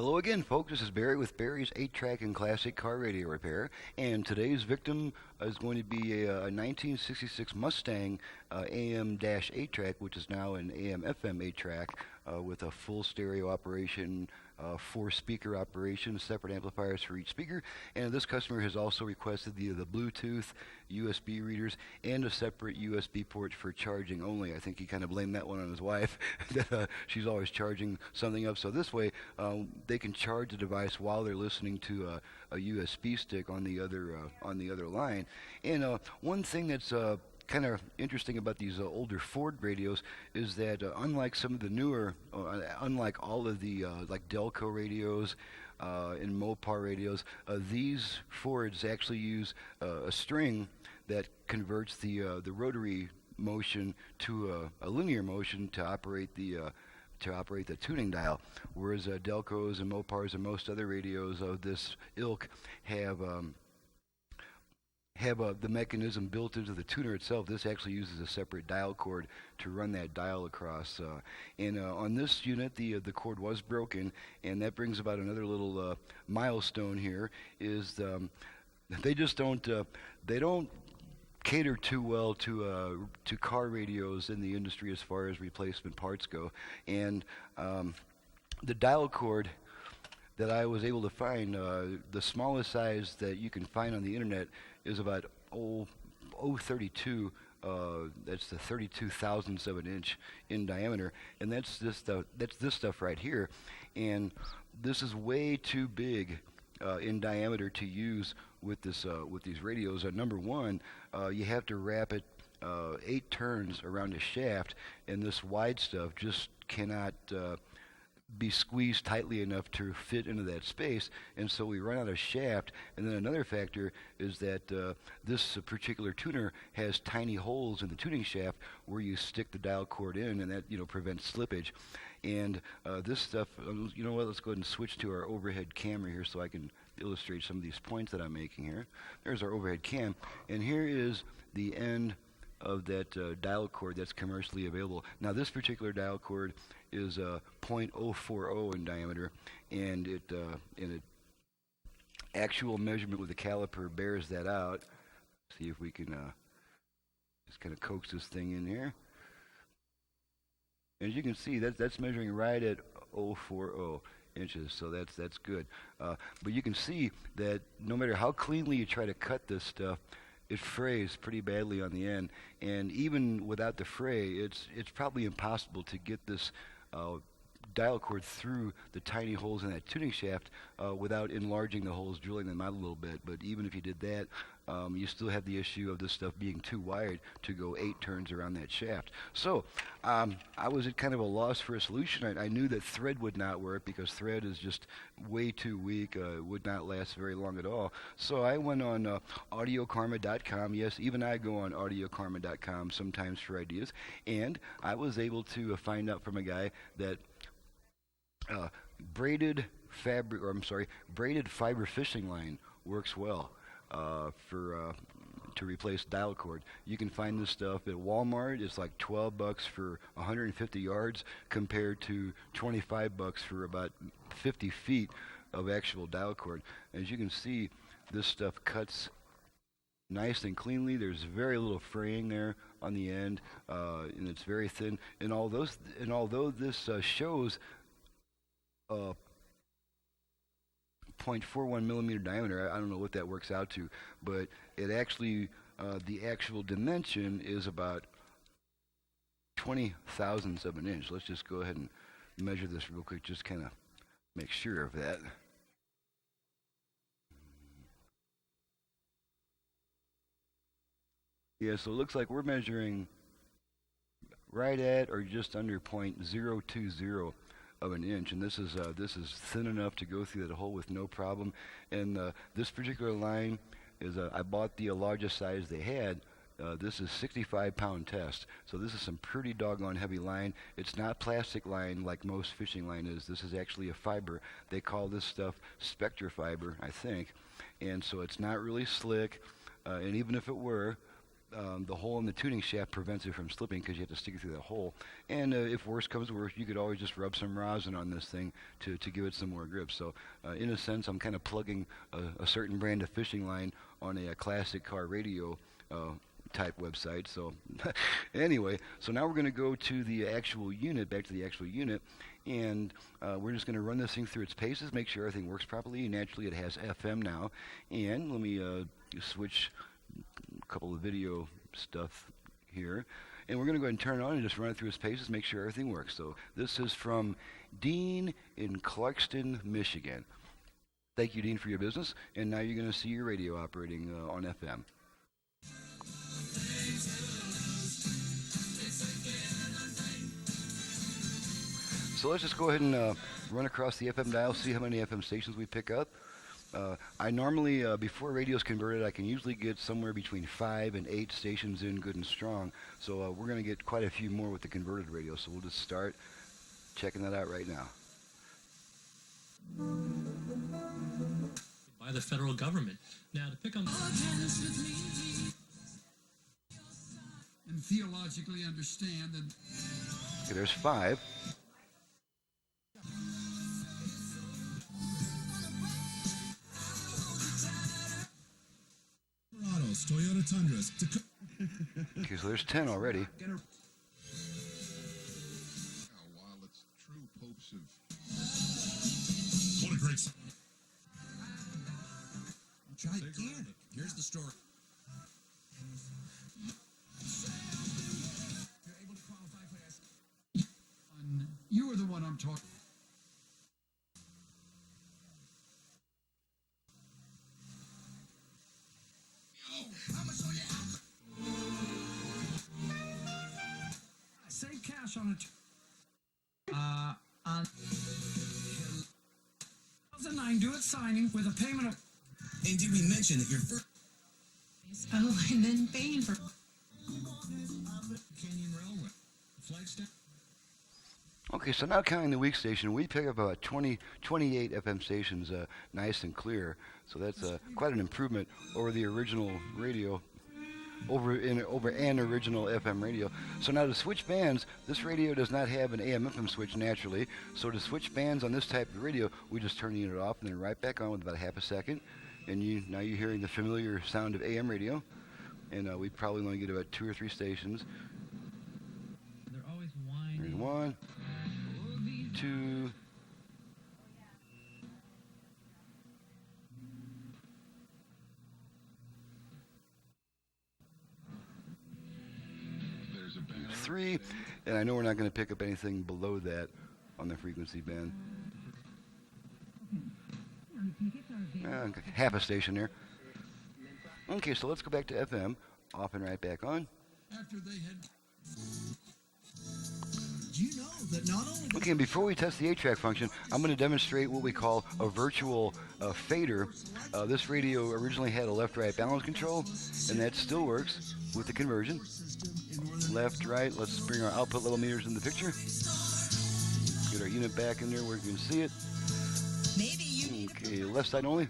Hello again, folks. This is Barry with Barry's 8-Track and Classic Car Radio Repair. And today's victim is going to be a 1966 Mustang AM-8 track, which is now an AM-FM 8-track with a full stereo operation, 4-speaker operation, separate amplifiers for each speaker. And this customer has also requested the Bluetooth, USB readers, and a separate USB port for charging only. I think he kind of blamed that one on his wife, that she's always charging something up. So this way, they can charge the device while they're listening to a USB stick on the other line. And one thing that's kind of interesting about these older Ford radios is that unlike some of the newer, unlike all of the like Delco radios and Mopar radios, these Fords actually use a string that converts the rotary motion to a linear motion to operate the tuning dial, whereas Delcos and Mopars and most other radios of this ilk have the mechanism built into the tuner itself. This actually uses a separate dial cord to run that dial across. And on this unit, the cord was broken, and that brings about another little milestone here. Is they just don't cater too well to car radios in the industry as far as replacement parts go. And the dial cord that I was able to find, the smallest size that you can find on the internet is about 0.32. That's the 32 thousandths of an inch in diameter, and that's this stuff right here. And this is way too big in diameter to use with these radios. Number one, you have to wrap it 8 turns around the shaft, and this wide stuff just cannot be squeezed tightly enough to fit into that space, and so we run out of shaft. And then another factor is that this particular tuner has tiny holes in the tuning shaft where you stick the dial cord in, and that prevents slippage. And this stuff, you know what, let's go ahead and switch to our overhead camera here so I can illustrate some of these points that I'm making here. There's our overhead cam, and here is the end of that dial cord that's commercially available. Now this particular dial cord is 0.040 in diameter, and it actual measurement with the caliper bears that out. See if we can just kind of coax this thing in here. As you can see, that's measuring right at 0.040 inches, so that's good. But you can see that no matter how cleanly you try to cut this stuff, it frays pretty badly on the end, and even without the fray, it's probably impossible to get this dial cord through the tiny holes in that tuning shaft without enlarging the holes, drilling them out a little bit. But even if you did that, you still have the issue of this stuff being too wide to go 8 turns around that shaft. So I was at kind of a loss for a solution. I knew that thread would not work because thread is just way too weak, would not last very long at all. So I went on audiokarma.com. Yes, even I go on audiokarma.com sometimes for ideas, and I was able to find out from a guy that braided fiber fishing line works well to replace dial cord. You can find this stuff at Walmart. It's like $12 for 150 yards compared to $25 for about 50 feet of actual dial cord. As you can see, this stuff cuts nice and cleanly. There's very little fraying there on the end, and it's very thin. And although this shows 0.41 millimeter diameter, I don't know what that works out to, but it actually, the actual dimension is about 20 thousandths of an inch. Let's just go ahead and measure this real quick, just kind of make sure of that. Yeah, so it looks like we're measuring right at or just under 0.020 of an inch, and this is thin enough to go through that hole with no problem. And this particular line is I bought the largest size they had. This is 65-pound test, so this is some pretty doggone heavy line. It's not plastic line like most fishing line is. This is actually a fiber. They call this stuff Spectra fiber, I think, and so it's not really slick. And even if it were, the hole in the tuning shaft prevents it from slipping because you have to stick it through that hole. And if worse comes to worse, you could always just rub some rosin on this thing to give it some more grip. So in a sense, I'm kind of plugging a certain brand of fishing line on a classic car radio type website. So anyway, so now we're going to go to the actual unit, back to the actual unit, and we're just going to run this thing through its paces, make sure everything works properly. Naturally, it has FM now, and let me switch a couple of video stuff here, and we're going to go ahead and turn it on and just run it through its paces, make sure everything works. So this is from Dean in Clarkston, Michigan. Thank you, Dean, for your business, and now you're going to see your radio operating on FM. So let's just go ahead and run across the FM dial, see how many FM stations we pick up. I normally, before radio's converted, I can usually get somewhere between 5 and 8 stations in good and strong. So we're going to get quite a few more with the converted radio. So we'll just start checking that out right now. By the federal government. Now to pick on... And theologically understand that... Okay, there's 5. Toyota Tundras. Okay, so there's 10 already. While it's true popes of... What a great... Gigantic. Here's the story. You're able to qualify for this. You are the one I'm talking... Save cash on it. On 2009, do it signing with a payment of... And did we mention that your first... Oh, and then paying for... Canyon Railway. Flagstaff. Okay, so now counting the weak station, we pick up about 28 FM stations nice and clear. So that's quite an improvement over the original radio. Over an original FM radio. So now to switch bands, this radio does not have an AM/FM switch naturally. So to switch bands on this type of radio, we just turn the unit off and then right back on with about half a second. And now you're hearing the familiar sound of AM radio. And we probably only get about 2 or 3 stations. They're always whining. There's 1, 2. Three, and I know we're not going to pick up anything below that on the frequency band. Half a station there. Okay, so let's go back to FM. Off and right back on. After they had... Do you know that not only... Okay, and before we test the 8-track function, I'm going to demonstrate what we call a virtual fader. This radio originally had a left-right balance control, and that still works with the conversion. Left, right, let's bring our output level meters in the picture. Get our unit back in there where you can see it. Maybe you need Okay, left side only.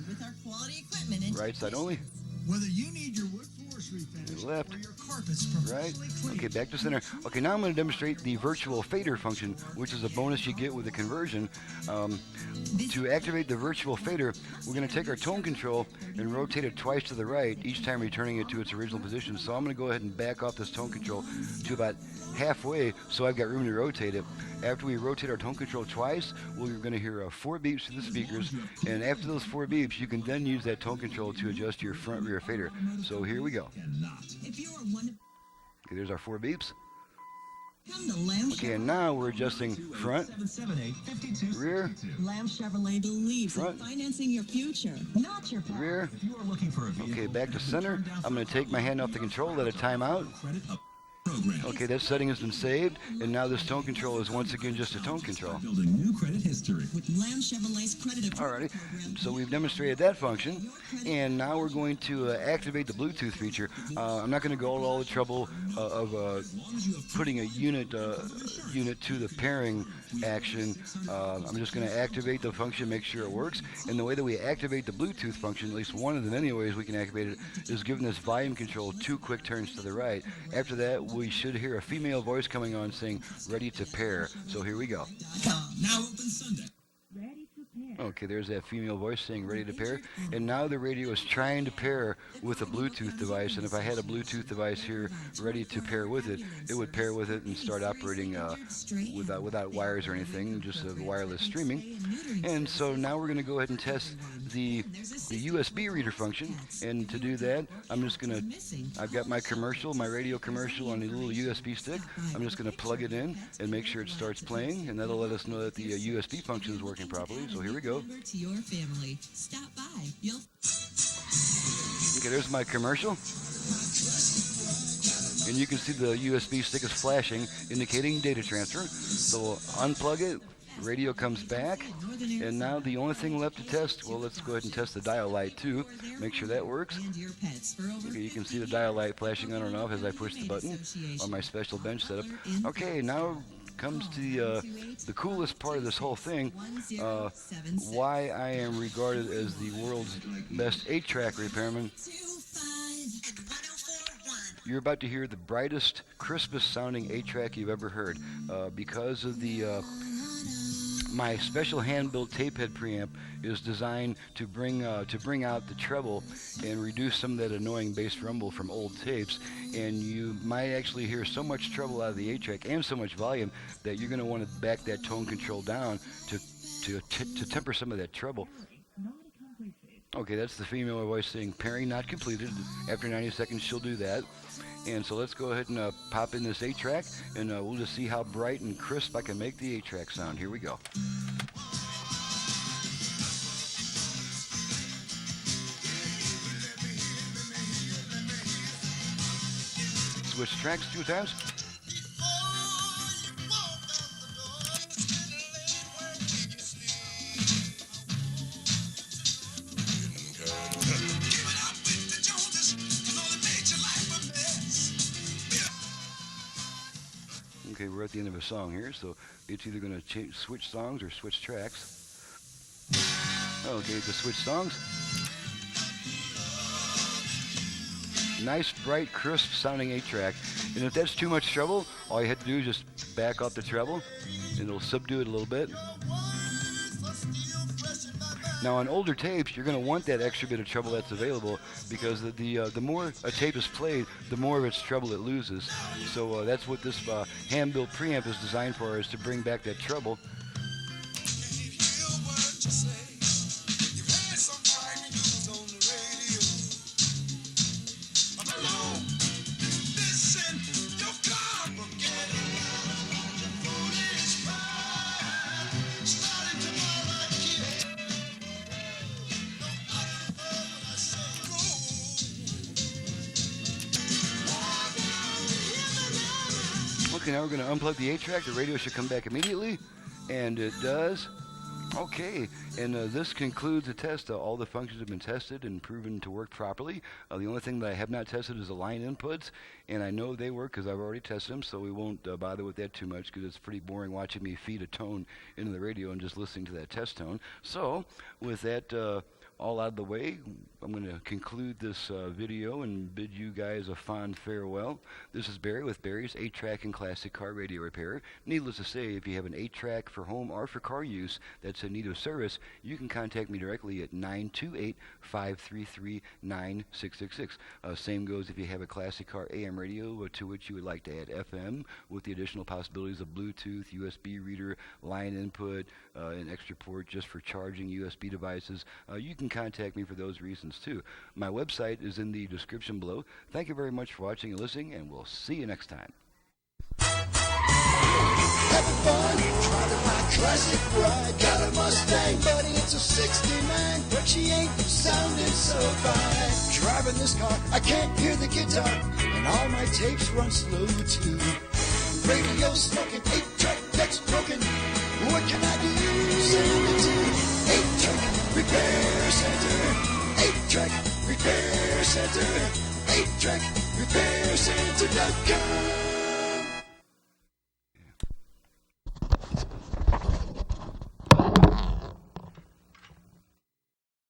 with our quality equipment and Right side only. Whether you need your wood floors refinished Left. or your carpets Right. professionally cleaned. Okay, back to center. Okay, now I'm going to demonstrate the virtual fader function, which is a bonus you get with the conversion. To activate the virtual fader, we're going to take our tone control and rotate it twice to the right, each time returning it to its original position. So I'm going to go ahead and back off this tone control to about halfway, so I've got room to rotate it. After we rotate our tone control twice, we're going to hear 4 beeps through the speakers, and after those 4 beeps, you can then use that tone control to adjust your front rear fader. So here we go. If you are one Okay, there's our 4 beeps. come to Lamb Okay, and now we're adjusting front, 778-52. rear, Lamb Chevrolet believes Front. in financing your future, not your past. rear. If you are looking for a Okay, back to center. I'm going to take my hand off the control, let it time out. Okay, that setting has been saved, and now this tone control is once again just a tone control. building new credit history with Lamb Chevrolet's credit approval Alrighty, program. so we've demonstrated that function, and now we're going to activate the Bluetooth feature. I'm not going to go to all the trouble of putting a unit to the pairing action. I'm just going to activate the function, make sure it works. And the way that we activate the Bluetooth function, at least one of the many ways we can activate it, is giving this volume control 2 quick turns to the right. After that, we should hear a female voice coming on saying, ready to pair. So here we go. Now open Sunday. Okay, there's that female voice saying ready to pair. And now the radio is trying to pair with a Bluetooth device. And if I had a Bluetooth device here ready to pair with it, it would pair with it and start operating without wires or anything, just wireless streaming. And so now we're going to go ahead and test the USB reader function. And to do that, I've got my commercial, my radio commercial on a little USB stick. I'm just going to plug it in and make sure it starts playing. And that'll let us know that the USB function is working properly. So here we go. To your family. Stop by. You'll Okay, there's my commercial. And you can see the USB stick is flashing, indicating data transfer. So we'll unplug it, radio comes back, and now the only thing left to test, well, let's go ahead and test the dial light too, make sure that works. Okay, you can see the dial light flashing on and off as I push the button on my special bench setup. Okay, now comes to the coolest part of this whole thing, why I am regarded as the world's best 8-track repairman. You're about to hear the brightest, crispest sounding 8-track you've ever heard, because of my special hand-built tape head preamp is designed to bring out the treble and reduce some of that annoying bass rumble from old tapes. And you might actually hear so much treble out of the 8-track and so much volume that you're going to want to back that tone control down to temper some of that treble. Okay, that's the female voice saying pairing not completed. After 90 seconds, she'll do that. And so let's go ahead and pop in this 8-track, and we'll just see how bright and crisp I can make the 8-track sound. Here we go. Switch tracks 2 times. Okay, we're at the end of a song here, so it's either going to switch songs or switch tracks. Okay, to switch songs. Nice, bright, crisp sounding 8-track. And if that's too much treble, all you have to do is just back off the treble, and it'll subdue it a little bit. Now on older tapes, you're going to want that extra bit of treble that's available, because the more a tape is played, the more of its treble it loses. So that's what this hand-built preamp is designed for, is to bring back that treble. Okay, now we're going to unplug the 8-track. The radio should come back immediately, and it does. Okay, and this concludes the test. All the functions have been tested and proven to work properly. The only thing that I have not tested is the line inputs, and I know they work because I've already tested them, so we won't bother with that too much, because it's pretty boring watching me feed a tone into the radio and just listening to that test tone. So, with that all out of the way, I'm going to conclude this video and bid you guys a fond farewell. This is Barry with Barry's 8-track and classic car radio repair. Needless to say, if you have an 8-track for home or for car use that's in need of service, you can contact me directly at 928-533-9666. Same goes if you have a classic car AM radio to which you would like to add FM, with the additional possibilities of Bluetooth, USB reader, line input, an extra port just for charging USB devices. You can contact me for those reasons too. My website is in the description below. Thank you very much for watching and listening, and we'll see you next time. Having fun, driving my classic ride. Got a Mustang, buddy, it's a 69, but she ain't sounding so fine. Driving this car, I can't hear the guitar, and all my tapes run slow too. Radio smoking, 8-track that's broken. What can I do? Send it to 8-track repair center. 8-track repair center. 8-track repair center.com.